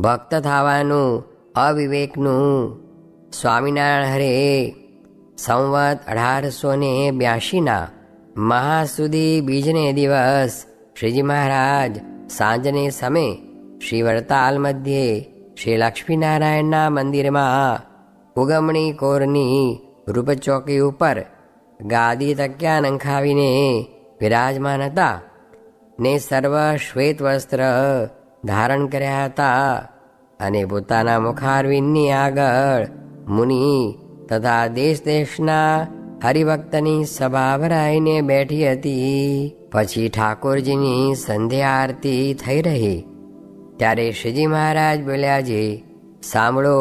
ભક્ત થવાનું અવિવેકનું. સ્વામિનારાયણ હરે સંવત 1882ના મહા સુધી બીજને દિવસ શ્રીજી મહારાજ સાંજને સમય શ્રી વડતાલ મધ્યે શ્રી લક્ષ્મીનારાયણના મંદિરમાં ઉગમણી કોરની રૂપચોકી ઉપર ગાદી તક્યા નંખાવીને વિરાજમાન હતા ને સર્વ શ્વેત વસ્ત્ર ધારણ કર્યા હતા અને પોતાના મુખારવિંદની આગળ મુનિ તથા દેશ દેશના હરિભક્તની સભા ભરાઈને બેઠી હતી. પછી ઠાકોરજીની સંધ્યા આરતી થઈ રહી ત્યારે શ્રીજી મહારાજ બોલ્યા, જે સાંભળો,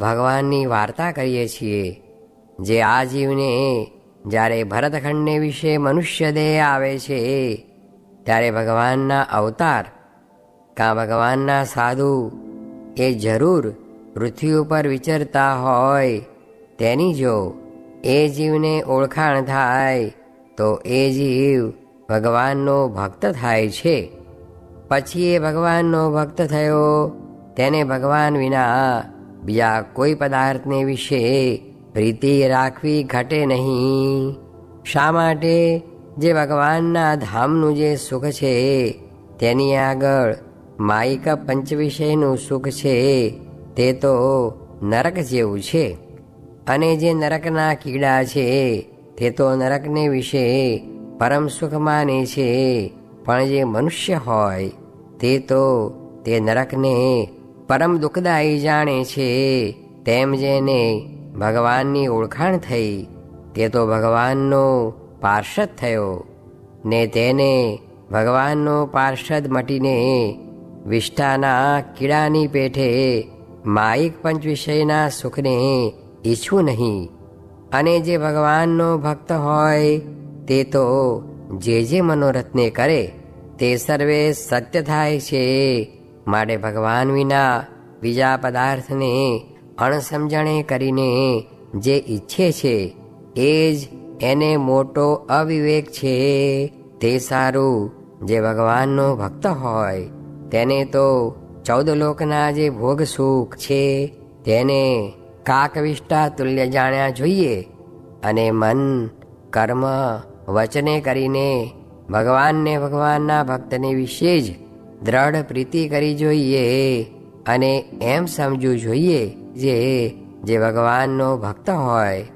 ભગવાનની વાર્તા કરીએ છીએ. જે આ જીવને જ્યારે ભરતખંડને વિશે મનુષ્ય દેહ આવે છે ત્યારે ભગવાનના અવતાર કાં ભગવાનના સાધુ એ જરૂર પૃથ્વી ઉપર વિચરતા હોય તેની જો એ જીવને ઓળખાણ થાય તો એ જીવ ભગવાનનો ભક્ત થાય છે. પછી એ ભગવાનનો ભક્ત થયો તેને ભગવાન વિના બીજા કોઈ પદાર્થને વિશે પ્રીતિ રાખવી ઘટે નહીં. શા માટે? જે ભગવાનના ધામનું જે સુખ છે તેની આગળ માયિક પંચવિષયનું સુખ છે તે તો નરક જેવું છે. અને જે નરકના કીડા છે તે તો નરકને વિશે પરમ સુખ માને છે, પણ જે મનુષ્ય હોય તે તો તે નરકને પરમ દુઃખદાયી જાણે છે. તેમ જેને ભગવાનની ઓળખાણ થઈ તે તો ભગવાનનો પાર્ષદ થયો ને તેને ભગવાનનો પાર્ષદ મટીને વિષ્ઠાના કીડાની પેઠે માયિક પંચવિષયના સુખને ઈચ્છવું નહીં. અને જે ભગવાનનો ભક્ત હોય તે તો જે મનોરથને કરે તે સર્વે સત્ય થાય છે. માટે ભગવાન વિના બીજા પદાર્થને અણસમજણે કરીને જે ઈચ્છે છે એ જ એને મોટો અવિવેક છે. તે સારું, જે ભગવાનનો ભક્ત હોય તેને તો 14 લોકના જે ભોગ સુખ છે તેને કાકવિષ્ટા તુલ્ય જાણ્યા જોઈએ અને મન કર્મ વચને કરીને ભગવાનને ભગવાનના ભક્તને વિશે જ દ્રઢ પ્રીતિ કરી જોઈએ અને એમ સમજવું જોઈએ જે ભગવાનનો ભક્ત હોય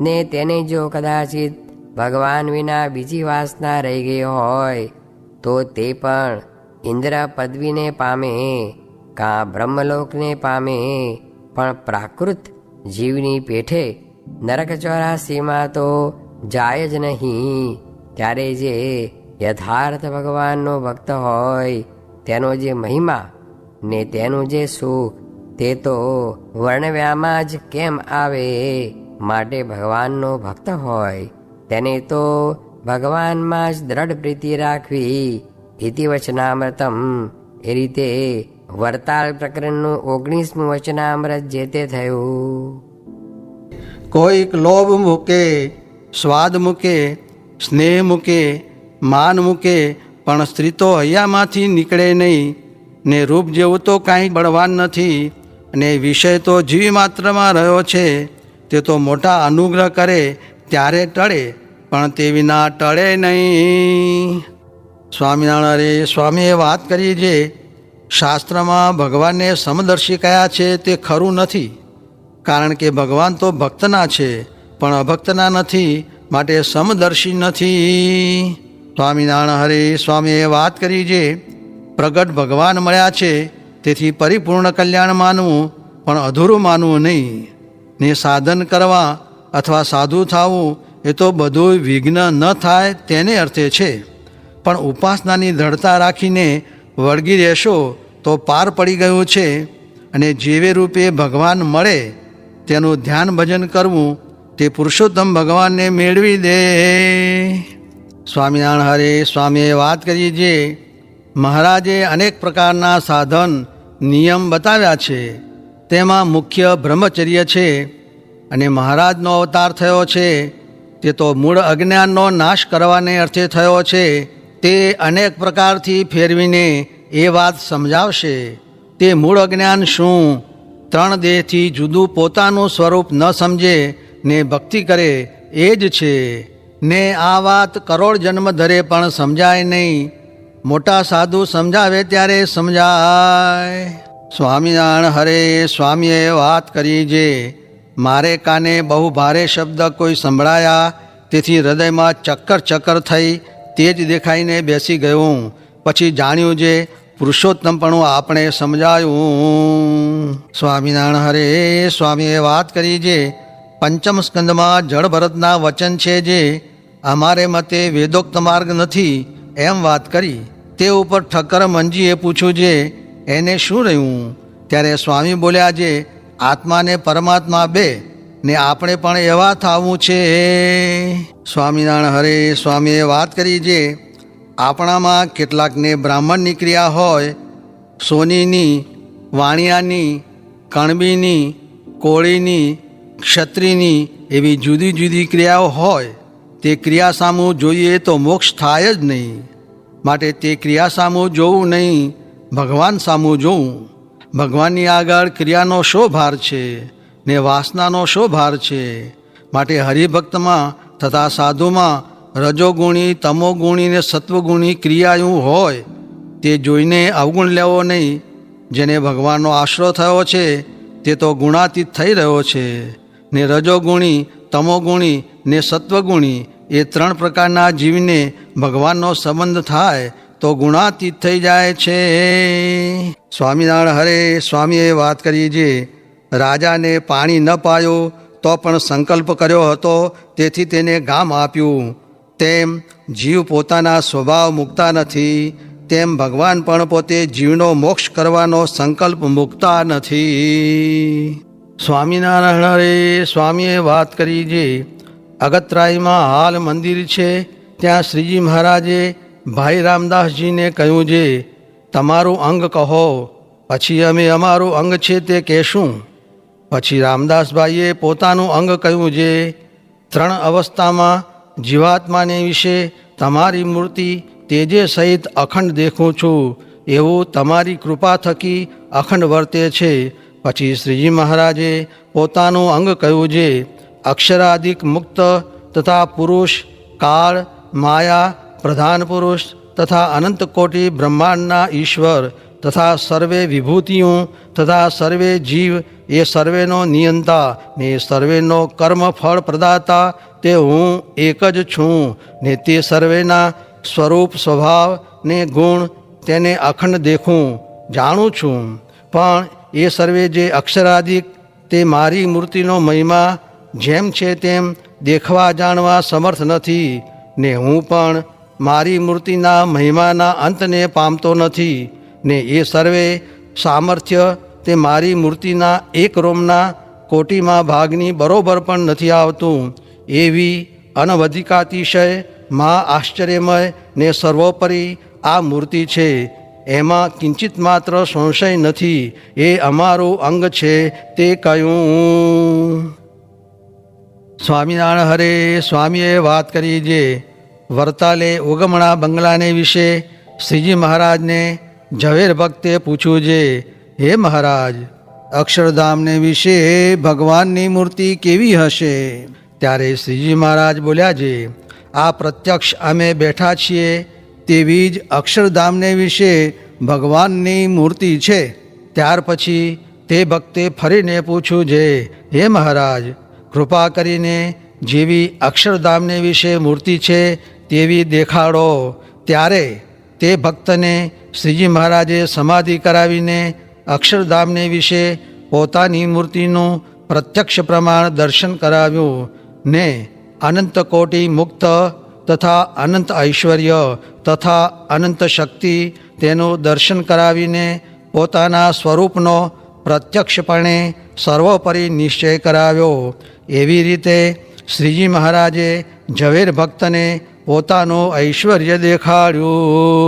ને તેને જો કદાચિત ભગવાન વિના બીજી વાસના રહી ગઈ હોય તો તે પણ ઇન્દ્ર પદવીને પામે કાં બ્રહ્મલોકને પામે, પણ પ્રાકૃત જીવની પેઠે નરક 84માં તો જાય જ નહીં. ત્યારે જે યથાર્થ ભગવાનનો ભક્ત હોય તેનો જે મહિમા ને તેનું જે સુખ તે તો વર્ણવ્યામાં જ કેમ આવે. માટે ભગવાનનો ભક્ત હોય તેને તો ભગવાનમાં જ દ્રઢ પ્રીતિ રાખવી. ઇતિ વચનામૃતમ. એ રીતે વરતાલ પ્રકરણનું 19મું વચનામૃત જે તે થયું. કોઈક લોભ મૂકે, સ્વાદ મૂકે, સ્નેહ મૂકે, માન મૂકે, પણ સ્ત્રી તો હૈયામાંથી નીકળે નહીં ને રૂપ જેવું તો કાંઈ બળવાન નથી અને વિષય તો જીવ માત્રમાં રહ્યો છે. તે તો મોટા અનુગ્રહ કરે ત્યારે ટળે, પણ તે વિના ટળે નહીં. સ્વામિનારાયણ સ્વામીએ વાત કરી છે, શાસ્ત્રમાં ભગવાનને સમદર્શી કયા છે તે ખરું નથી, કારણ કે ભગવાન તો ભક્તના છે પણ અભક્તના નથી, માટે સમદર્શી નથી. સ્વામિનારાયણ હરે સ્વામીએ વાત કરી છે, પ્રગટ ભગવાન મળ્યા છે તેથી પરિપૂર્ણ કલ્યાણ માનવું પણ અધૂરું માનવું નહીં. ને સાધન કરવા અથવા સાધુ થવું એ તો બધું વિઘ્ન ન થાય તેને અર્થે છે, પણ ઉપાસનાની દ્રઢતા રાખીને વળગી રહેશો તો પાર પડી ગયું છે. અને જેવે રૂપે ભગવાન મળે તેનું ધ્યાન ભજન કરવું તે પુરુષોત્તમ ભગવાનને મેળવી દે. સ્વામિનારાયણ હરે સ્વામીએ વાત કરી છે, મહારાજે અનેક પ્રકારના સાધન નિયમ બતાવ્યા છે, તેમાં મુખ્ય બ્રહ્મચર્ય છે. અને મહારાજનો અવતાર થયો છે તે તો મૂળ અજ્ઞાનનો નાશ કરવાને અર્થે થયો છે. તે અનેક પ્રકારથી ફેરવીને એ વાત સમજાવશે. તે તે મૂળ અજ્ઞાન શું? ત્રણ દેહથી જુદું પોતાનું સ્વરૂપ ન સમજે ને ભક્તિ કરે એ જ છે. ને આ વાત કરોડ જન્મ ધરે પણ સમજાય નહીં. મોટા સાધુ સમજાવે ત્યારે સમજાય. સ્વામિનારાયણ હરે સ્વામીએ વાત કરી જે મારે કાને બહુ ભારે શબ્દ કોઈ સંભળાયા, તેથી હૃદયમાં ચક્કર ચક્કર થઈ તે જ દેખાઈને બેસી ગયું. પછી જાણ્યું જે પુરુષોત્તમપણું આપણે સમજાયું. સ્વામિનારાયણ હરે સ્વામીએ વાત કરી જે પંચમ સ્કંદમાં જળ ભરતના વચન છે જે અમારે મતે વેદોક્ત માર્ગ નથી એમ વાત કરી. તે ઉપર ઠક્કર મંજીએ પૂછ્યું જે એને શું રહ્યું? ત્યારે સ્વામી બોલ્યા જે આત્માને પરમાત્મા બે ને આપણે પણ એવા થવું છે. સ્વામિનારાયણ હરે સ્વામીએ વાત કરી જે આપણામાં કેટલાકને બ્રાહ્મણની ક્રિયા હોય, સોનીની, વાણિયાની, કણબીની, કોળીની, ક્ષત્રિયની એવી જુદી જુદી ક્રિયાઓ હોય. તે ક્રિયા સામું જોઈએ તો મોક્ષ થાય જ નહીં. માટે તે ક્રિયા સામું જોવું નહીં, ભગવાન સામું જોવું. ભગવાનની આગળ ક્રિયાનો શો ભાર છે ને વાસનાનો શો ભાર છે? માટે હરિભક્તમાં તથા સાધુમાં રજોગુણી, તમોગુણી ને સત્વગુણી ક્રિયાઓ હોય તે જોઈને અવગુણ લેવો નહીં. જેને ભગવાનનો આશરો થયો છે તે તો ગુણાતીત થઈ રહ્યો છે. ને રજોગુણી, તમોગુણી ને સત્વગુણી એ ત્રણ પ્રકારના જીવને ભગવાનનો સંબંધ થાય તો ગુણાતીત થઈ જાય છે. સ્વામિનારાયણ હરે સ્વામીએ વાત કરી જે રાજાને પાણી ન પાયું તો પણ સંકલ્પ કર્યો હતો તેથી તેને ગામ આપ્યું. તેમ જીવ પોતાના સ્વભાવ મૂકતા નથી, તેમ ભગવાન પણ પોતે જીવનો મોક્ષ કરવાનો સંકલ્પ મૂકતા નથી. સ્વામિનારાયણ હરે સ્વામીએ વાત કરી જે અગતરાયમાં હાલ મંદિર છે ત્યાં શ્રીજી મહારાજે ભાઈ રામદાસજીને કહ્યું જે તમારું અંગ કહો, પછી અમે અમારું અંગ છે તે કહેશું. પછી રામદાસભાઈએ પોતાનું અંગ કહ્યું જે ત્રણ અવસ્થામાં જીવાત્માને વિશે તમારી મૂર્તિ તેજે સહિત અખંડ દેખું છું, એવું તમારી કૃપા થકી અખંડ વર્તે છે. પછી શ્રીજી મહારાજે પોતાનું અંગ કહ્યું જે અક્ષરાધિક મુક્ત તથા પુરુષ, કાળ, માયા, પ્રધાન પુરુષ તથા અનંત કોટી બ્રહ્માંડના ઈશ્વર તથા સર્વે વિભૂતિઓ તથા સર્વે જીવ એ સર્વેનો નિયંતા ને સર્વેનો કર્મ ફળ પ્રદાતા તે હું એક જ છું. ને તે સર્વેના સ્વરૂપ, સ્વભાવ ને ગુણ તેને અખંડ દેખું જાણું છું. પણ એ સર્વે જે અક્ષરાધિક તે મારી મૂર્તિનો મહિમા જેમ છે તેમ દેખવા જાણવા સમર્થ નથી. ને હું પણ મારી મૂર્તિના મહિમાના અંતને પામતો નથી. ને એ સર્વે સામર્થ્ય તે મારી મૂર્તિના એક રોમના કોટીમાં ભાગની બરોબર પણ નથી આવતું. એવી અનવધિકાતિશય મહા આશ્ચર્યમય ને સર્વોપરી આ મૂર્તિ છે, એમાં કિંચિત માત્ર સંશય નથી. એ અમારું અંગ છે તે કહ્યું. સ્વામિનારાયણ હરે સ્વામીએ વાત કરી જે વરતાલે ઉગમણા બંગલાને વિશે શ્રીજી મહારાજને ઝવેર ભક્તે પૂછ્યું જે હે મહારાજ, અક્ષરધામને વિશે ભગવાનની મૂર્તિ કેવી હશે? ત્યારે શ્રીજી મહારાજ બોલ્યા જે આ પ્રત્યક્ષ અમે બેઠા છીએ તેવી જ અક્ષરધામને વિશે ભગવાનની મૂર્તિ છે. ત્યાર પછી તે ભક્તે ફરીને પૂછ્યું જે હે મહારાજ, કૃપા કરીને જેવી અક્ષરધામને વિશે મૂર્તિ છે તેવી દેખાડો. ત્યારે તે ભક્તને શ્રીજી મહારાજે સમાધિ કરાવીને અક્ષરધામને વિશે પોતાની મૂર્તિનું પ્રત્યક્ષ પ્રમાણ દર્શન કરાવ્યું. ને અનંત કોટી મુક્ત તથા અનંત ઐશ્વર્ય તથા અનંત શક્તિ તેનું દર્શન કરાવીને પોતાના સ્વરૂપનો પ્રત્યક્ષપણે સર્વોપરી નિશ્ચય કરાવ્યો. એવી રીતે શ્રીજી મહારાજે ઝવેર ભક્તને પોતાનું ઐશ્વર્ય દેખાડ્યું.